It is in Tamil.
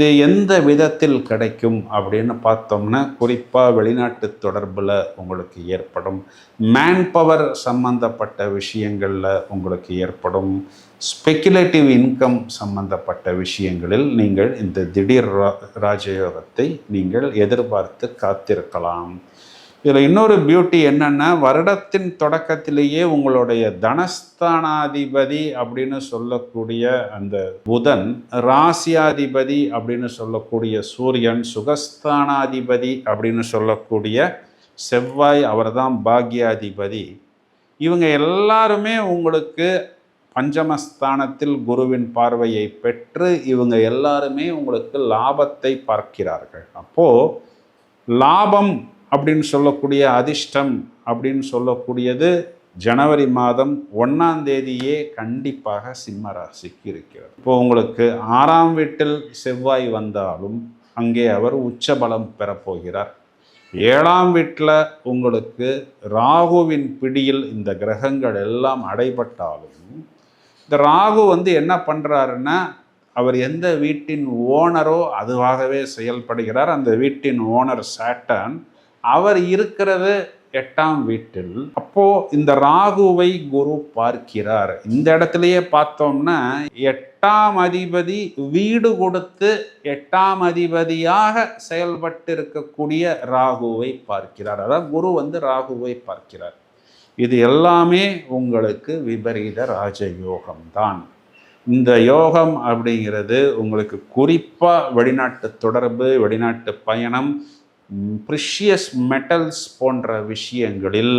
இது எந்த விதத்தில் கிடைக்கும் அப்படின்னு பார்த்தோம்னா, குறிப்பாக வெளிநாட்டு தொடர்பில் உங்களுக்கு ஏற்படும், மேன் பவர் சம்பந்தப்பட்ட விஷயங்களில் உங்களுக்கு ஏற்படும், ஸ்பெக்குலேட்டிவ் இன்கம் சம்பந்தப்பட்ட விஷயங்களில் நீங்கள் இந்த திடீர் ராஜயோகத்தை நீங்கள் எதிர்பார்த்து காத்திருக்கலாம். இதில் இன்னொரு பியூட்டி என்னென்னா, வருடத்தின் தொடக்கத்திலேயே உங்களுடைய தனஸ்தானாதிபதி அப்படின்னு சொல்லக்கூடிய அந்த புதன், ராசியாதிபதி அப்படின்னு சொல்லக்கூடிய சூரியன், சுகஸ்தானாதிபதி அப்படின்னு சொல்லக்கூடிய செவ்வாய், அவர்தான் பாக்யாதிபதி. இவங்க எல்லாருமே உங்களுக்கு பஞ்சமஸ்தானத்தில் குருவின் பார்வையை பெற்று இவங்க எல்லாருமே உங்களுக்கு லாபத்தை பார்க்கிறார்கள். அப்போது லாபம் அப்படின்னு சொல்லக்கூடிய அதிர்ஷ்டம் அப்படின்னு சொல்லக்கூடியது ஜனவரி மாதம் 1ஆம் தேதியே கண்டிப்பாக சிம்ம ராசிக்கு இருக்கிறது. இப்போ உங்களுக்கு 6ஆம் வீட்டில் செவ்வாய் வந்தாலும் அங்கே அவர் உச்சபலம் பெறப்போகிறார். 7ஆம் வீட்டில் உங்களுக்கு ராகுவின் பிடியில் இந்த கிரகங்கள் எல்லாம் அடைபட்டாலும் இந்த ராகு என்ன பண்ணுறாருன்னா, அவர் எந்த வீட்டின் ஓனரோ அதுவாகவே செயல்படுகிறார். அந்த வீட்டின் ஓனர் சாட்டர்ன், அவர் இருக்கிறது 8ஆம் வீட்டில். அப்போ இந்த ராகுவை குரு பார்க்கிறார். இந்த இடத்துலயே பார்த்தோம்னா 8ஆம் அதிபதி வீடு கொடுத்து 8ஆம் அதிபதியாக செயல்பட்டு இருக்கக்கூடிய ராகுவை பார்க்கிறார். அதாவது குரு ராகுவை பார்க்கிறார். இது எல்லாமே உங்களுக்கு விபரீத ராஜயோகம்தான். இந்த யோகம் அப்படிங்கிறது உங்களுக்கு குறிப்பாக வெளிநாட்டு தொடர்பு, வெளிநாட்டு பயணம், ப்ரிஷியஸ் மெட்டல்ஸ் போன்ற விஷயங்களில்